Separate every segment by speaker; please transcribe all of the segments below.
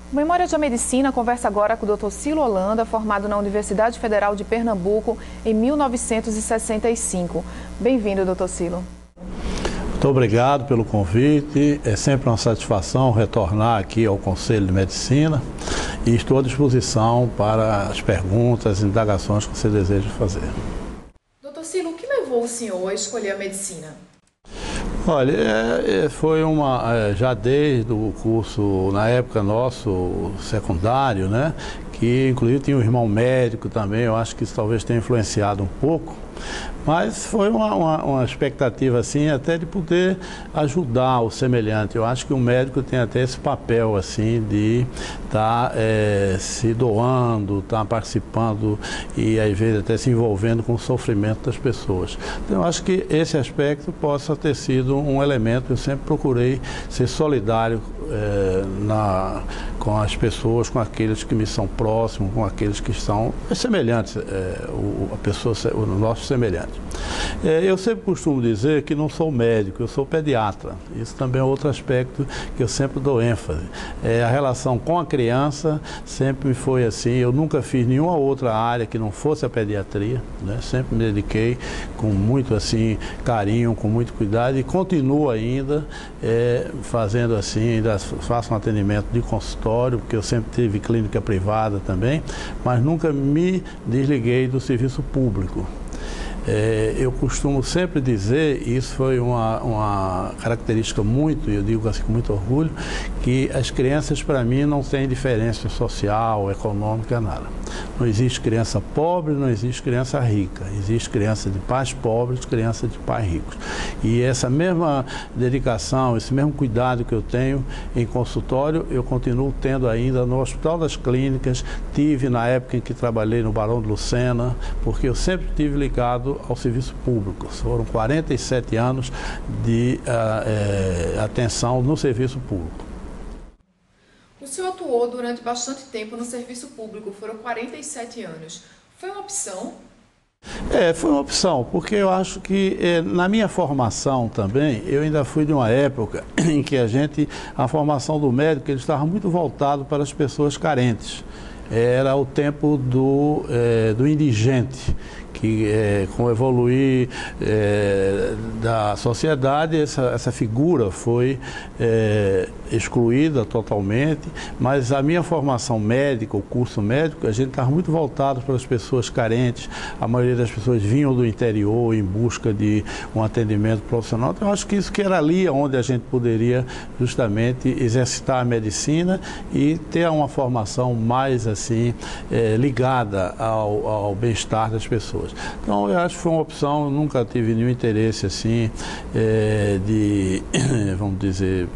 Speaker 1: O Memória da Medicina conversa agora com o Dr. Cilo Holanda, formado na Universidade Federal de Pernambuco em 1965. Bem-vindo, Dr. Cilo.
Speaker 2: Muito obrigado pelo convite. É sempre uma satisfação retornar aqui ao Conselho de Medicina e estou à disposição para as perguntas e indagações que você deseja fazer.
Speaker 1: Dr. Cilo, o que levou o senhor a escolher a medicina?
Speaker 2: Olha, foi já desde o curso, na época nosso, secundário, né? Que inclusive tinha um irmão médico também, eu acho que isso talvez tenha influenciado um pouco. Mas foi uma expectativa assim, até de poder ajudar o semelhante. Eu acho que o médico tem até esse papel assim de estar se doando, estar participando e às vezes até se envolvendo com o sofrimento das pessoas. Então eu acho que esse aspecto possa ter sido um elemento. Eu sempre procurei ser solidário com as pessoas, com aqueles que me são próximos, com aqueles que são semelhantes, o nosso semelhante. Eu sempre costumo dizer que não sou médico, eu sou pediatra. Isso também é outro aspecto que eu sempre dou ênfase. A relação com a criança sempre foi assim. Eu nunca fiz nenhuma outra área que não fosse a pediatria, né? Sempre me dediquei com muito assim carinho, com muito cuidado e continuo ainda fazendo assim. Ainda faço um atendimento de consultório, porque eu sempre tive clínica privada também, mas nunca me desliguei do serviço público. Eu costumo sempre dizer, e isso foi uma característica muito, eu digo assim com muito orgulho, que as crianças para mim não têm diferença social, econômica, nada. Não existe criança pobre, não existe criança rica. Existe criança de pais pobres, criança de pais ricos. E essa mesma dedicação, esse mesmo cuidado que eu tenho em consultório, eu continuo tendo ainda no Hospital das Clínicas. Tive na época em que trabalhei no Barão de Lucena, porque eu sempre estive ligado ao serviço público. Foram 47 anos de atenção no serviço público.
Speaker 1: O senhor atuou durante bastante tempo no serviço público, foram 47 anos. Foi uma opção?
Speaker 2: Foi uma opção, porque eu acho que na minha formação também, eu ainda fui de uma época em que a formação do médico, ele estava muito voltado para as pessoas carentes. Era o tempo do indigente, que com o evoluir da sociedade, essa figura foi excluída totalmente, mas a minha formação médica, o curso médico, a gente estava muito voltado para as pessoas carentes. A maioria das pessoas vinham do interior em busca de um atendimento profissional. Então eu acho que isso que era ali onde a gente poderia justamente exercitar a medicina e ter uma formação mais assim ligada ao bem-estar das pessoas. Então eu acho que foi uma opção. Eu nunca tive nenhum interesse assim de, vamos dizer,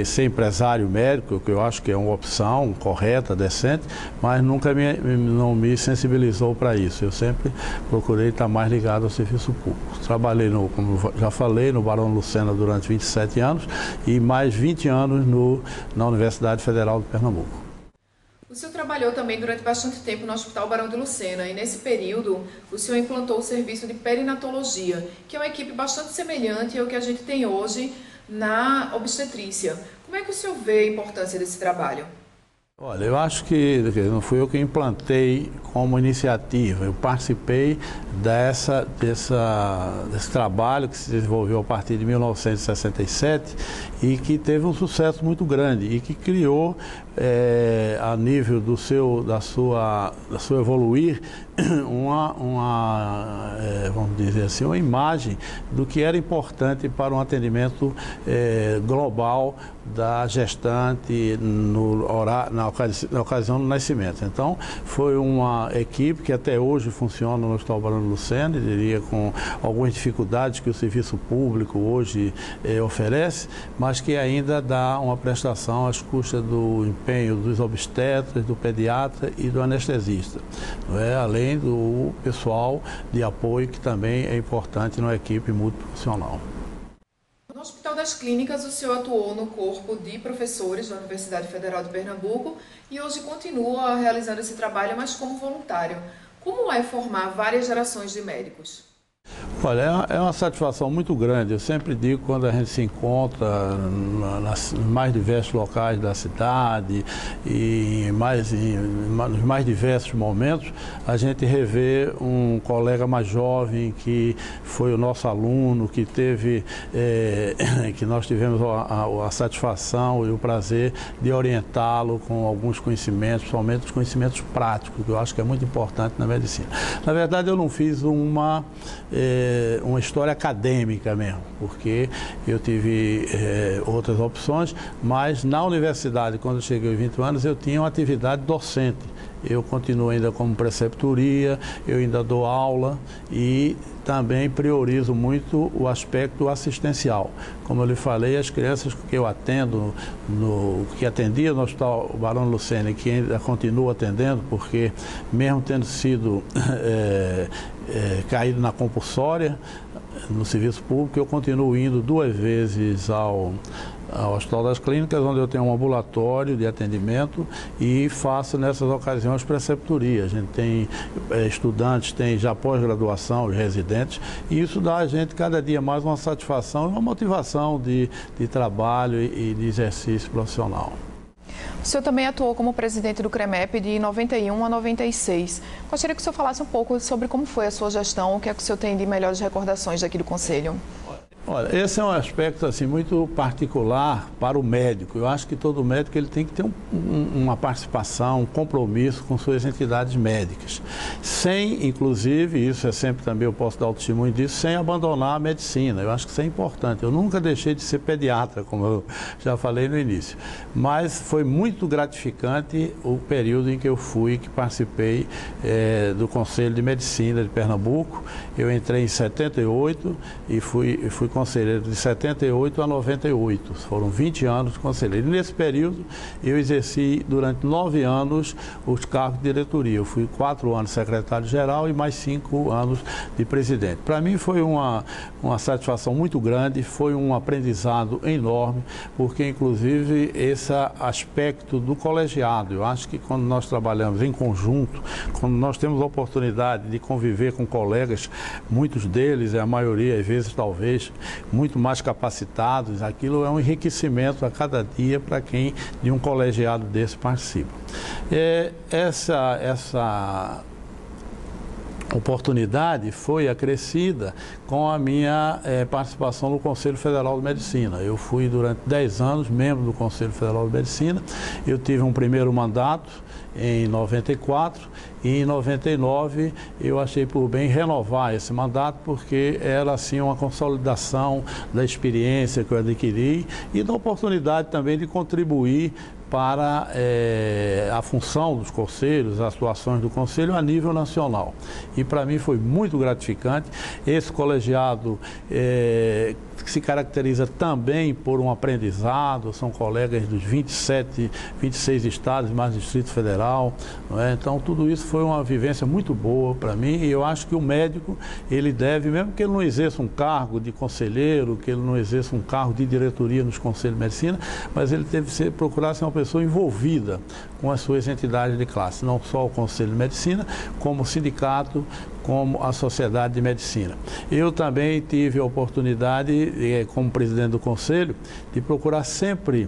Speaker 2: ser empresário médico, que eu acho que é uma opção correta, decente, mas nunca não me sensibilizou para isso. Eu sempre procurei estar mais ligado ao serviço público. Trabalhei, como já falei, no Barão Lucena durante 27 anos e mais 20 anos na Universidade Federal de Pernambuco.
Speaker 1: O senhor trabalhou também durante bastante tempo no Hospital Barão de Lucena e nesse período o senhor implantou o serviço de perinatologia, que é uma equipe bastante semelhante ao que a gente tem hoje na obstetrícia. Como é que o senhor vê a importância desse trabalho?
Speaker 2: Olha, eu acho que não fui eu que implantei como iniciativa. Eu participei desse trabalho que se desenvolveu a partir de 1967 e que teve um sucesso muito grande e que criou, a nível da sua evoluir, vamos dizer assim, uma imagem do que era importante para um atendimento global da gestante na ocasião do nascimento. Então, foi uma equipe que até hoje funciona no Hospital Barão de Lucena, eu diria com algumas dificuldades que o serviço público hoje oferece, mas que ainda dá uma prestação às custas do empenho dos obstetras, do pediatra e do anestesista, não é? Além do pessoal de apoio, que também é importante numa equipe multiprofissional.
Speaker 1: No Hospital das Clínicas, o senhor atuou no corpo de professores da Universidade Federal de Pernambuco e hoje continua realizando esse trabalho, mas como voluntário. Como é formar várias gerações de médicos?
Speaker 2: Olha, é uma satisfação muito grande. Eu sempre digo, quando a gente se encontra nos mais diversos locais da cidade e nos mais diversos momentos, a gente revê um colega mais jovem que foi o nosso aluno, que teve, que nós tivemos a satisfação e o prazer de orientá-lo com alguns conhecimentos, principalmente os conhecimentos práticos, que eu acho que é muito importante na medicina. Na verdade, eu não fiz uma história acadêmica mesmo, porque eu tive outras opções, mas na universidade, quando eu cheguei aos 20 anos, eu tinha uma atividade docente. Eu continuo ainda como preceptoria, eu ainda dou aula e também priorizo muito o aspecto assistencial. Como eu lhe falei, as crianças que eu atendo, que atendia no Hospital Barão de Lucena e que ainda continuo atendendo, porque mesmo tendo sido caído na compulsória, no serviço público, eu continuo indo 2 vezes ao Hospital das Clínicas, onde eu tenho um ambulatório de atendimento e faço nessas ocasiões preceptoria. A gente tem estudantes, tem já pós-graduação, os residentes, e isso dá a gente cada dia mais uma satisfação e uma motivação de trabalho e de exercício profissional.
Speaker 1: O senhor também atuou como presidente do CREMEP de 91 a 96. Gostaria que o senhor falasse um pouco sobre como foi a sua gestão, o que é que o senhor tem de melhores recordações daqui do Conselho.
Speaker 2: Olha, esse é um aspecto assim, muito particular para o médico. Eu acho que todo médico ele tem que ter uma participação, um compromisso com suas entidades médicas. Sem, inclusive, isso é sempre também, eu posso dar o testemunho disso, sem abandonar a medicina. Eu acho que isso é importante. Eu nunca deixei de ser pediatra, como eu já falei no início. Mas foi muito gratificante o período em que que participei do Conselho de Medicina de Pernambuco. Eu entrei em 78 e fui conselheiro de 78 a 98, foram 20 anos de conselheiro. E nesse período eu exerci durante 9 anos os cargos de diretoria. Eu fui 4 anos secretário-geral e mais 5 anos de presidente. Para mim foi uma satisfação muito grande, foi um aprendizado enorme, porque inclusive esse aspecto do colegiado, eu acho que quando nós trabalhamos em conjunto, quando nós temos a oportunidade de conviver com colegas, muitos deles, a maioria, às vezes talvez, muito mais capacitados, aquilo é um enriquecimento a cada dia para quem de um colegiado desse participa. Essa oportunidade foi acrescida com a minha participação no Conselho Federal de Medicina. Eu fui durante 10 anos membro do Conselho Federal de Medicina, eu tive um primeiro mandato em 94 e em 99 eu achei por bem renovar esse mandato porque era assim uma consolidação da experiência que eu adquiri e da oportunidade também de contribuir para a função dos conselhos, as atuações do conselho a nível nacional. E para mim foi muito gratificante. Esse colegiado se caracteriza também por um aprendizado, são colegas dos 26 estados, mais Distrito Federal, não é? Então tudo isso foi uma vivência muito boa para mim e eu acho que o médico, ele deve, mesmo que ele não exerça um cargo de conselheiro, que ele não exerça um cargo de diretoria nos conselhos de medicina, mas ele deve procurar ser uma pessoa envolvida com as suas entidades de classe, não só o Conselho de Medicina, como o sindicato, como a Sociedade de Medicina. Eu também tive a oportunidade, como presidente do Conselho, de procurar sempre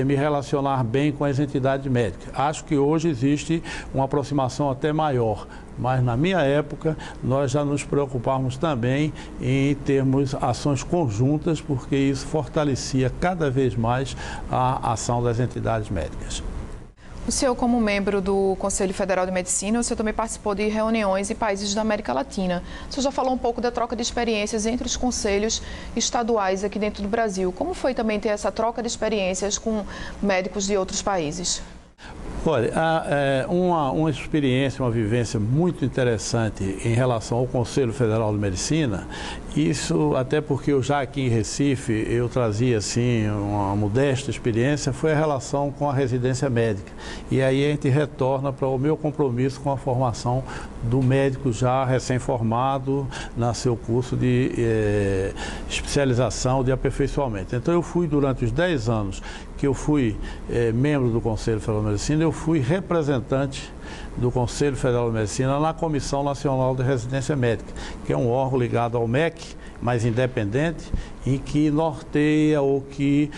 Speaker 2: me relacionar bem com as entidades médicas. Acho que hoje existe uma aproximação até maior, mas na minha época nós já nos preocupávamos também em termos ações conjuntas, porque isso fortalecia cada vez mais a ação das entidades médicas.
Speaker 1: O senhor, como membro do Conselho Federal de Medicina, o senhor também participou de reuniões em países da América Latina. O senhor já falou um pouco da troca de experiências entre os conselhos estaduais aqui dentro do Brasil. Como foi também ter essa troca de experiências com médicos de outros países?
Speaker 2: Olha, uma experiência, uma vivência muito interessante em relação ao Conselho Federal de Medicina, isso até porque eu já aqui em Recife, eu trazia assim uma modesta experiência, foi a relação com a residência médica. E aí a gente retorna para o meu compromisso com a formação do médico já recém-formado no seu curso de especialização, de aperfeiçoamento. Então eu fui durante os 10 anos que eu fui membro do Conselho Federal de Medicina, eu fui representante do Conselho Federal de Medicina na Comissão Nacional de Residência Médica, que é um órgão ligado ao MEC, mas independente, e que norteia ou que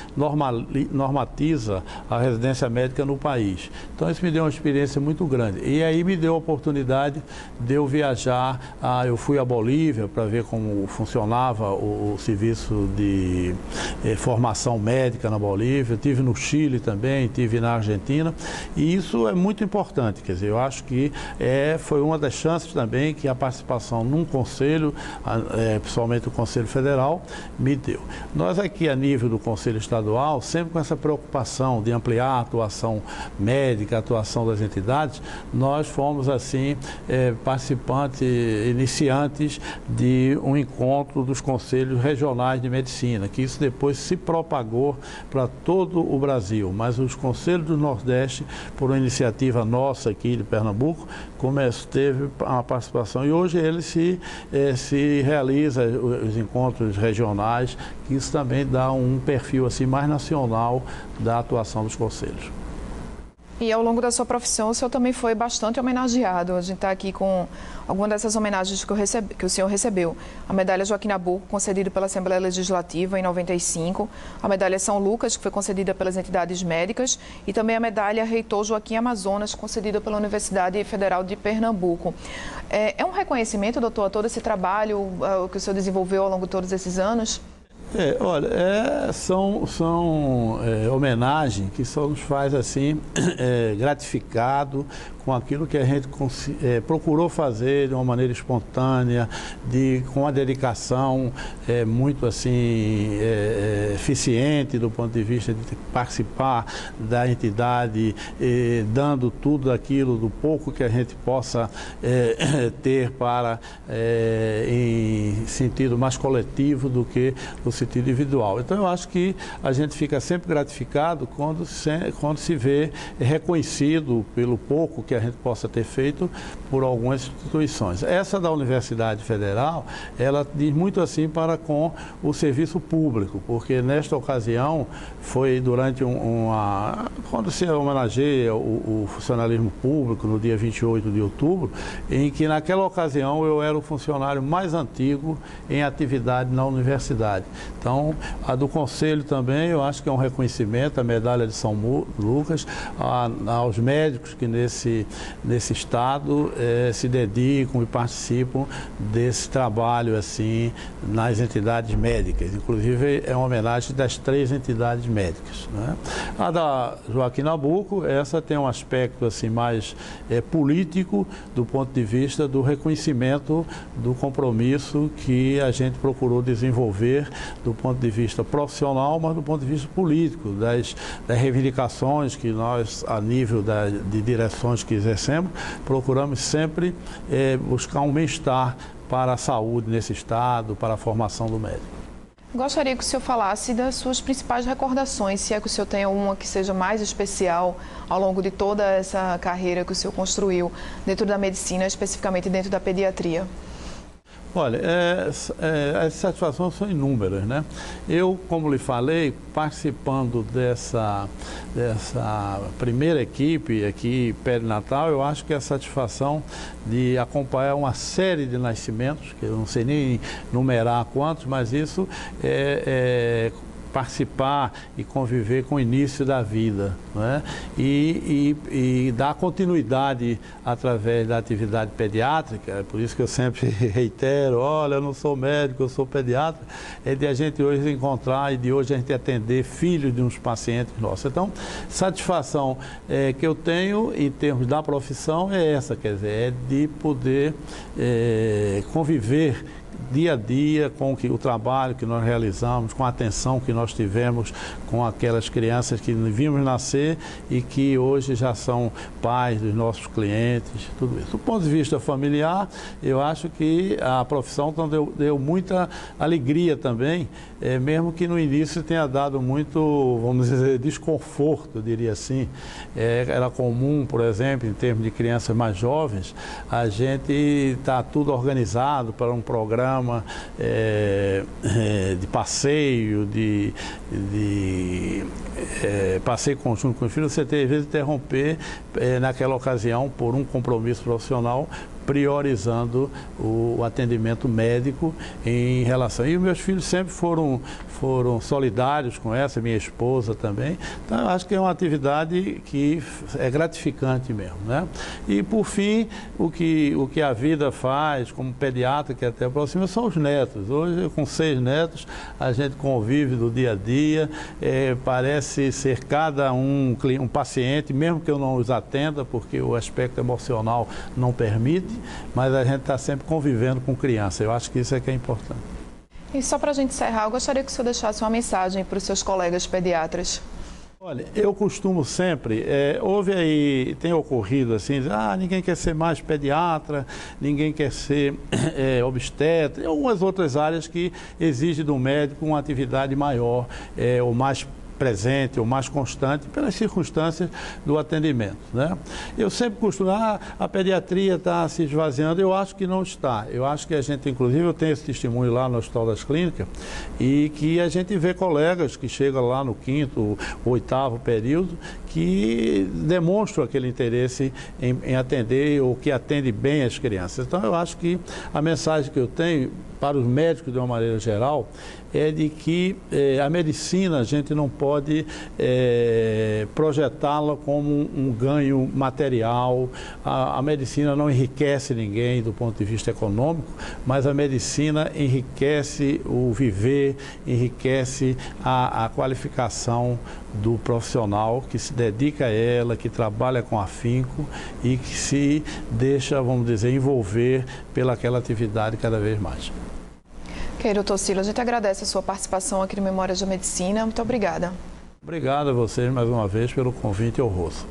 Speaker 2: normatiza a residência médica no país. Então isso me deu uma experiência muito grande. E aí me deu a oportunidade de eu viajar. Eu fui à Bolívia para ver como funcionava o serviço de formação médica na Bolívia. Estive no Chile também, estive na Argentina. E isso é muito importante. Quer dizer, eu acho que foi uma das chances também que a participação num conselho, principalmente o Conselho Federal, me deu. Nós aqui a nível do Conselho Estadual, sempre com essa preocupação de ampliar a atuação médica, a atuação das entidades, nós fomos assim participantes, iniciantes de um encontro dos Conselhos Regionais de Medicina, que isso depois se propagou para todo o Brasil, mas os Conselhos do Nordeste, por uma iniciativa nossa aqui de Pernambuco, teve a participação e hoje ele se realiza os encontros regionais, que isso também dá um perfil assim mais nacional da atuação dos conselhos.
Speaker 1: E ao longo da sua profissão, o senhor também foi bastante homenageado. A gente está aqui com algumas dessas homenagens que o senhor recebeu. A medalha Joaquim Nabuco, concedida pela Assembleia Legislativa em 95. A medalha São Lucas, que foi concedida pelas entidades médicas. E também a medalha Reitor Joaquim Amazonas, concedida pela Universidade Federal de Pernambuco. É um reconhecimento, doutor, a todo esse trabalho que o senhor desenvolveu ao longo de todos esses anos?
Speaker 2: Olha, são homenagens que só nos faz assim gratificado com aquilo que a gente procurou fazer de uma maneira espontânea, com uma dedicação muito assim eficiente do ponto de vista de participar da entidade, dando tudo aquilo do pouco que a gente possa ter para em sentido mais coletivo do que no sentido individual. Então eu acho que a gente fica sempre gratificado quando se vê reconhecido pelo pouco que a gente possa ter feito por algumas instituições. Essa da Universidade Federal, ela diz muito assim para com o serviço público, porque nesta ocasião foi durante quando se homenageia o funcionalismo público no dia 28 de outubro, em que naquela ocasião eu era o funcionário mais antigo em atividade na universidade. Então, a do Conselho também, eu acho que é um reconhecimento, a medalha de São Lucas, aos médicos que nesse estado se dedicam e participam desse trabalho assim nas entidades médicas. Inclusive, é uma homenagem das 3 entidades médicas, né? A da Joaquim Nabuco, essa tem um aspecto assim mais político do ponto de vista do reconhecimento do compromisso que a gente procurou desenvolver do ponto de vista profissional, mas do ponto de vista político, das reivindicações que nós, a nível de direções que exercemos, procuramos sempre buscar um bem-estar para a saúde nesse estado, para a formação do médico.
Speaker 1: Gostaria que o senhor falasse das suas principais recordações, se é que o senhor tem uma que seja mais especial ao longo de toda essa carreira que o senhor construiu dentro da medicina, especificamente dentro da pediatria.
Speaker 2: Olha, as satisfações são inúmeras, né? Eu, como lhe falei, participando dessa primeira equipe aqui perinatal, eu acho que a satisfação de acompanhar uma série de nascimentos, que eu não sei nem numerar quantos, mas isso participar e conviver com o início da vida, né? E dar continuidade através da atividade pediátrica. É por isso que eu sempre reitero, olha, eu não sou médico, eu sou pediatra, é de a gente hoje se encontrar e de hoje a gente atender filhos de uns pacientes nossos. Então, satisfação que eu tenho em termos da profissão é essa, quer dizer, é de poder conviver dia a dia com o trabalho que nós realizamos, com a atenção que nós tivemos com aquelas crianças que vimos nascer e que hoje já são pais dos nossos clientes, tudo isso. Do ponto de vista familiar, eu acho que a profissão deu muita alegria também, mesmo que no início tenha dado muito, vamos dizer, desconforto, eu diria assim. Era comum, por exemplo, em termos de crianças mais jovens, a gente está tudo organizado para um programa de passeio, de passei conjunto com o filho, você teve de interromper naquela ocasião por um compromisso profissional, priorizando o atendimento médico em relação. E os meus filhos sempre foram solidários com essa, minha esposa também. Então, eu acho que é uma atividade que é gratificante mesmo, né? E, por fim, o que a vida faz, como pediatra que até aproxima, são os netos. Hoje, com 6 netos, a gente convive do dia a dia, parece ser cada um paciente, mesmo que eu não os atenda, porque o aspecto emocional não permite, mas a gente está sempre convivendo com criança. Eu acho que isso é que é importante.
Speaker 1: E só para a gente encerrar, eu gostaria que o senhor deixasse uma mensagem para os seus colegas pediatras.
Speaker 2: Olha, eu costumo sempre, tem ocorrido assim, ninguém quer ser mais pediatra, ninguém quer ser obstetra, e algumas outras áreas que exigem do médico uma atividade maior, ou mais presente ou mais constante pelas circunstâncias do atendimento, né? Eu sempre costumo, a pediatria está se esvaziando. Eu acho que não está. Eu acho que a gente, inclusive, eu tenho esse testemunho lá no Hospital das Clínicas, e que a gente vê colegas que chegam lá no 5º, 8º período, que demonstram aquele interesse em atender, ou que atende bem as crianças. Então, eu acho que a mensagem que eu tenho para os médicos, de uma maneira geral, é de que a medicina, a gente não pode projetá-la como um ganho material. A medicina não enriquece ninguém do ponto de vista econômico, mas a medicina enriquece o viver, enriquece a qualificação do profissional que se dedica a ela, que trabalha com afinco e que se deixa, vamos dizer, envolver pelaquela atividade cada vez mais.
Speaker 1: Ok, doutor Cilo, a gente agradece a sua participação aqui no Memórias da Medicina. Muito obrigada.
Speaker 2: Obrigado a vocês mais uma vez pelo convite honroso.